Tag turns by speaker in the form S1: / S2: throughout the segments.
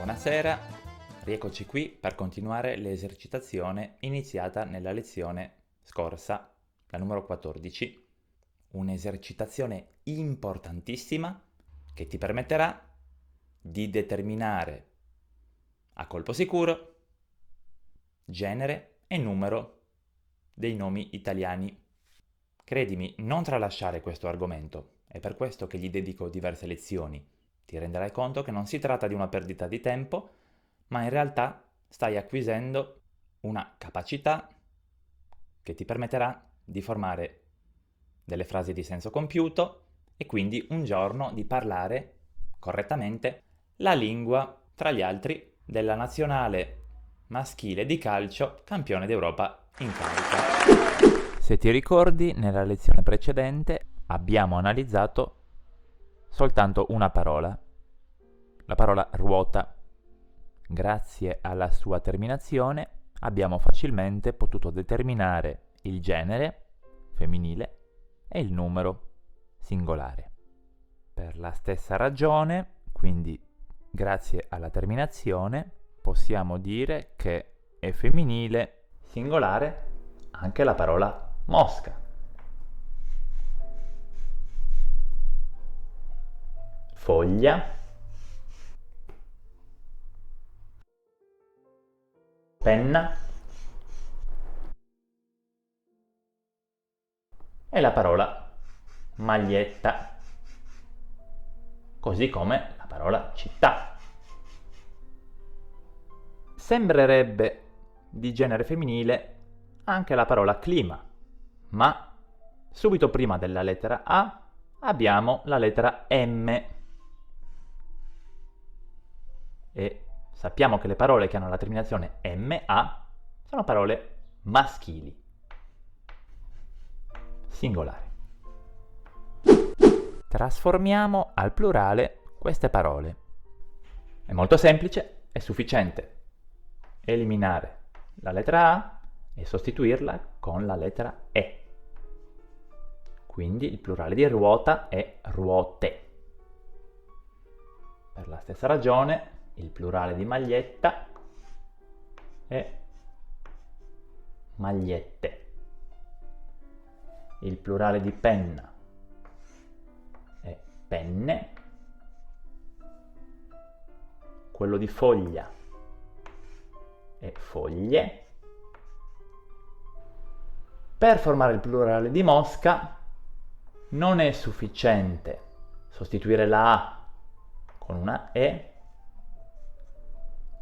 S1: Buonasera, rieccoci qui per continuare l'esercitazione iniziata nella lezione scorsa, la numero 14. Un'esercitazione importantissima che ti permetterà di determinare a colpo sicuro genere e numero dei nomi italiani. Credimi, non tralasciare questo argomento, è per questo che gli dedico diverse lezioni. Ti renderai conto che non si tratta di una perdita di tempo, ma in realtà stai acquisendo una capacità che ti permetterà di formare delle frasi di senso compiuto e quindi un giorno di parlare correttamente la lingua, tra gli altri, della nazionale maschile di calcio campione d'Europa in carica. Se ti ricordi, nella lezione precedente abbiamo analizzato soltanto una parola, la parola ruota. Grazie alla sua terminazione abbiamo facilmente potuto determinare il genere, femminile, e il numero, singolare. Per la stessa ragione, quindi grazie alla terminazione, possiamo dire che è femminile, singolare, anche la parola mosca. Foglia, penna e la parola maglietta, così come la parola città. Sembrerebbe di genere femminile anche la parola clima, ma subito prima della lettera A abbiamo la lettera M e sappiamo che le parole che hanno la terminazione MA sono parole maschili, singolari. Trasformiamo al plurale queste parole. È molto semplice, è sufficiente eliminare la lettera A e sostituirla con la lettera E. Quindi il plurale di ruota è ruote. Per la stessa ragione il plurale di maglietta è magliette. Il plurale di penna è penne. Quello di foglia è foglie. Per formare il plurale di mosca non è sufficiente sostituire la A con una E,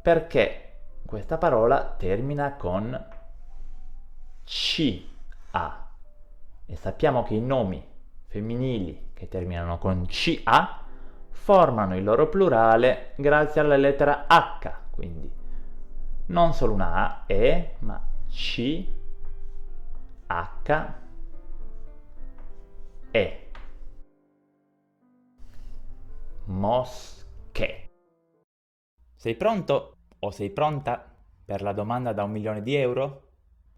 S1: perché questa parola termina con CA e sappiamo che i nomi femminili che terminano con CA formano il loro plurale grazie alla lettera H, quindi non solo una A, E, ma C, H, E. Mosche. Sei pronto o sei pronta per la domanda da 1.000.000 di euro?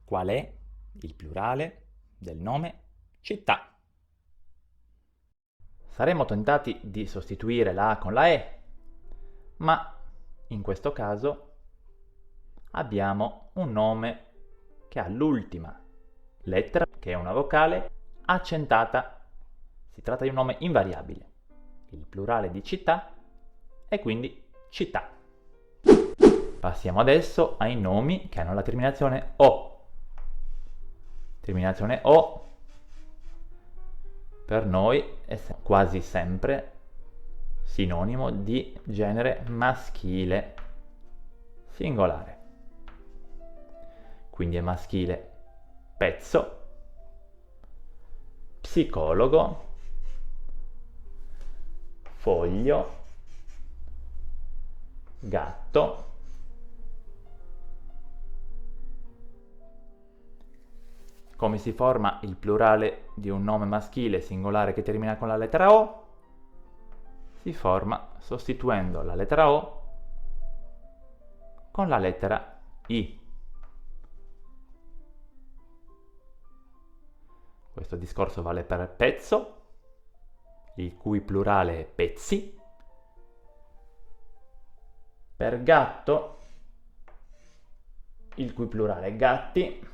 S1: Qual è il plurale del nome città? Saremmo tentati di sostituire la A con la E, ma in questo caso abbiamo un nome che ha l'ultima lettera, che è una vocale accentata. Si tratta di un nome invariabile. Il plurale di città è quindi città. Passiamo adesso ai nomi che hanno la terminazione O. Terminazione O per noi è quasi sempre sinonimo di genere maschile, singolare. Quindi è maschile pezzo, psicologo, foglio, gatto, come si forma il plurale di un nome maschile singolare che termina con la lettera O? Si forma sostituendo la lettera O con la lettera I. Questo discorso vale per pezzo, il cui plurale è pezzi, Per gatto, il cui plurale è gatti,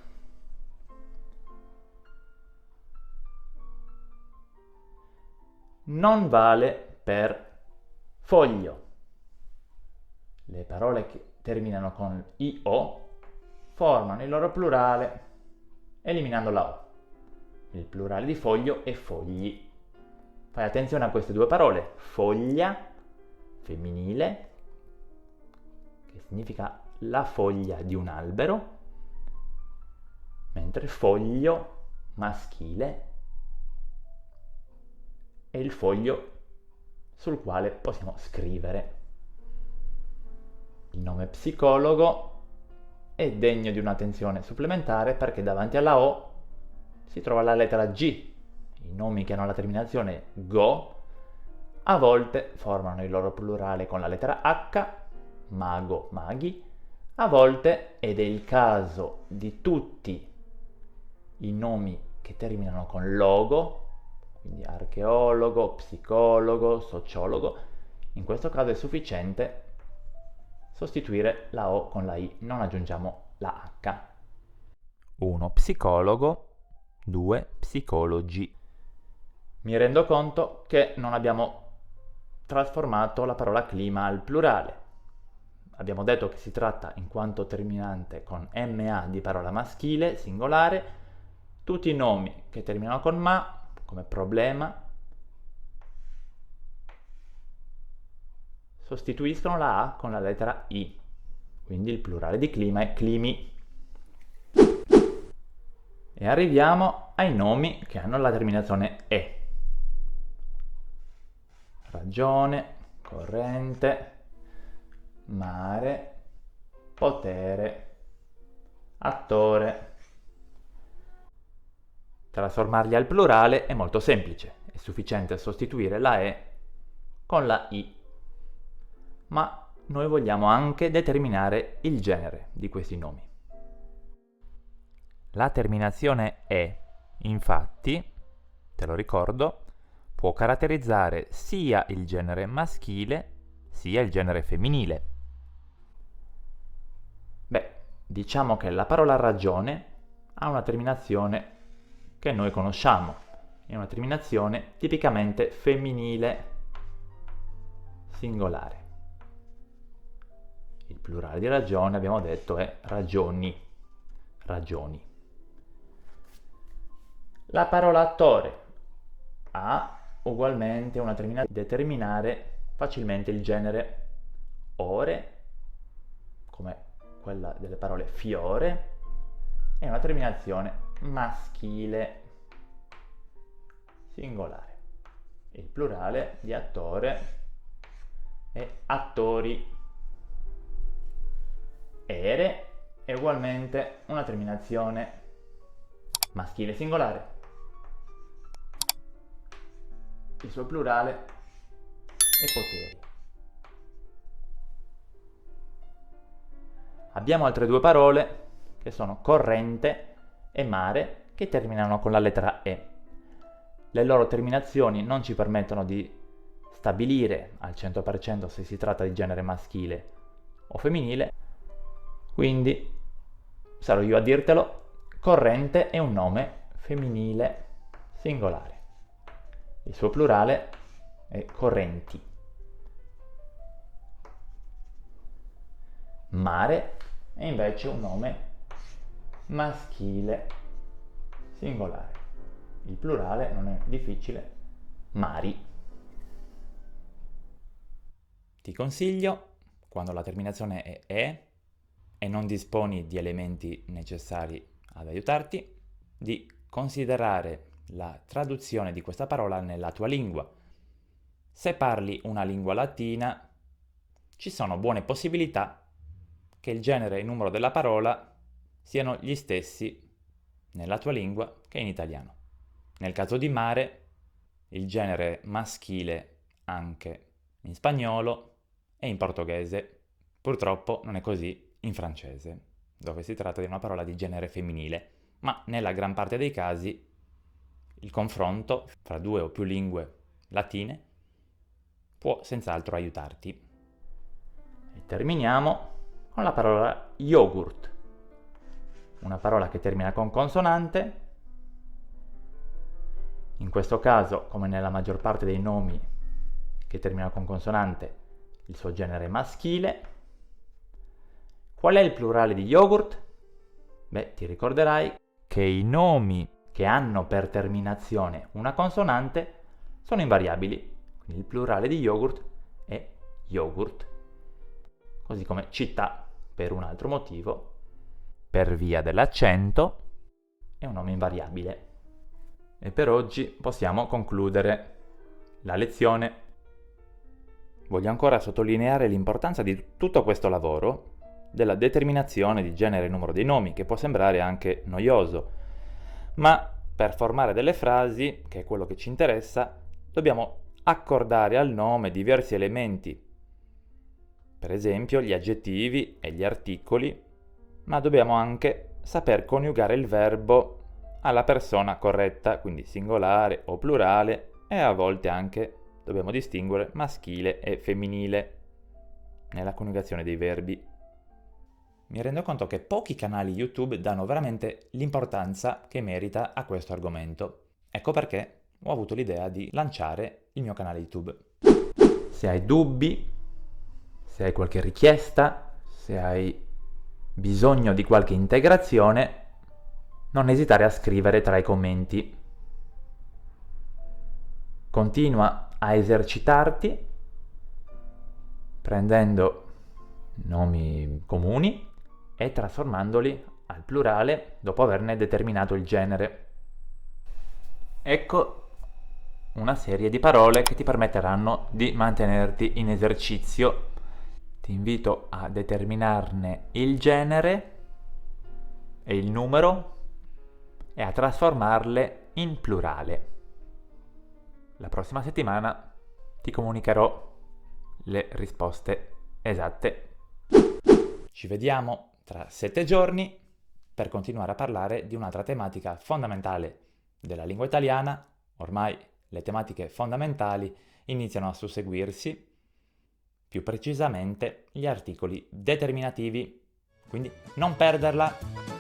S1: non vale per foglio. Le parole che terminano con io formano il loro plurale eliminando la o. Il plurale di foglio è fogli. Fai attenzione a queste due parole. Foglia, femminile, che significa la foglia di un albero, mentre foglio, maschile, è il foglio sul quale possiamo scrivere. Il nome psicologo è degno di un'attenzione supplementare perché davanti alla O si trova la lettera G. I nomi che hanno la terminazione go a volte formano il loro plurale con la lettera H, mago, maghi, a volte, ed è il caso di tutti i nomi che terminano con logo, quindi archeologo, psicologo, sociologo, in questo caso è sufficiente sostituire la O con la I, non aggiungiamo la H. 1 psicologo, 2 psicologi. Mi rendo conto che non abbiamo trasformato la parola clima al plurale. Abbiamo detto che si tratta, in quanto terminante con ma, di parola maschile, singolare. Tutti i nomi che terminano con ma, come problema, sostituiscono la A con la lettera I, quindi il plurale di clima è climi. E arriviamo ai nomi che hanno la terminazione E. Ragione, corrente, mare, potere, attore. Trasformarli al plurale è molto semplice, è sufficiente sostituire la E con la I. Ma noi vogliamo anche determinare il genere di questi nomi. La terminazione E, infatti, te lo ricordo, può caratterizzare sia il genere maschile sia il genere femminile. Beh, diciamo che la parola ragione ha una terminazione che noi conosciamo, è una terminazione tipicamente femminile, singolare. Il plurale di ragione, abbiamo detto, è ragioni, ragioni. La parola attore ha ugualmente una terminazione da determinare facilmente il genere ore, come quella delle parole fiore, è una terminazione maschile, singolare. Il plurale di attore è attori. Ere è ugualmente una terminazione maschile singolare. Il suo plurale è poteri. Abbiamo altre due parole che sono corrente e mare che terminano con la lettera E. Le loro terminazioni non ci permettono di stabilire al 100% se si tratta di genere maschile o femminile, quindi sarò io a dirtelo. Corrente è un nome femminile singolare. Il suo plurale è correnti. Mare è invece un nome maschile singolare. Il plurale non è difficile, mari. Ti consiglio, quando la terminazione è e e non disponi di elementi necessari ad aiutarti, di considerare la traduzione di questa parola nella tua lingua. Se parli una lingua latina, ci sono buone possibilità che il genere e il numero della parola siano gli stessi nella tua lingua che in italiano. Nel caso di mare, il genere maschile anche in spagnolo e in portoghese. Purtroppo non è così in francese, dove si tratta di una parola di genere femminile, ma nella gran parte dei casi il confronto fra due o più lingue latine può senz'altro aiutarti. Terminiamo con la parola yogurt, una parola che termina con consonante. In questo caso, come nella maggior parte dei nomi che terminano con consonante, il suo genere è maschile. Qual è il plurale di yogurt? Beh, ti ricorderai che i nomi che hanno per terminazione una consonante sono invariabili, quindi il plurale di yogurt è yogurt, così come città per un altro motivo, per via dell'accento, è un nome invariabile. E per oggi possiamo concludere la lezione. Voglio ancora sottolineare l'importanza di tutto questo lavoro della determinazione di genere e numero dei nomi, che può sembrare anche noioso, ma per formare delle frasi, che è quello che ci interessa, dobbiamo accordare al nome diversi elementi, per esempio gli aggettivi e gli articoli, ma dobbiamo anche saper coniugare il verbo alla persona corretta, quindi singolare o plurale, e a volte anche dobbiamo distinguere maschile e femminile nella coniugazione dei verbi. Mi rendo conto che pochi canali YouTube danno veramente l'importanza che merita a questo argomento. Ecco perché ho avuto l'idea di lanciare il mio canale YouTube. Se hai dubbi, se hai qualche richiesta, se hai bisogno di qualche integrazione, non esitare a scrivere tra i commenti. Continua a esercitarti prendendo nomi comuni e trasformandoli al plurale dopo averne determinato il genere. Ecco una serie di parole che ti permetteranno di mantenerti in esercizio. Ti invito a determinarne il genere e il numero e a trasformarle in plurale. La prossima settimana ti comunicherò le risposte esatte. Ci vediamo tra 7 giorni per continuare a parlare di un'altra tematica fondamentale della lingua italiana. Ormai le tematiche fondamentali iniziano a susseguirsi, più precisamente gli articoli determinativi, quindi non perderla!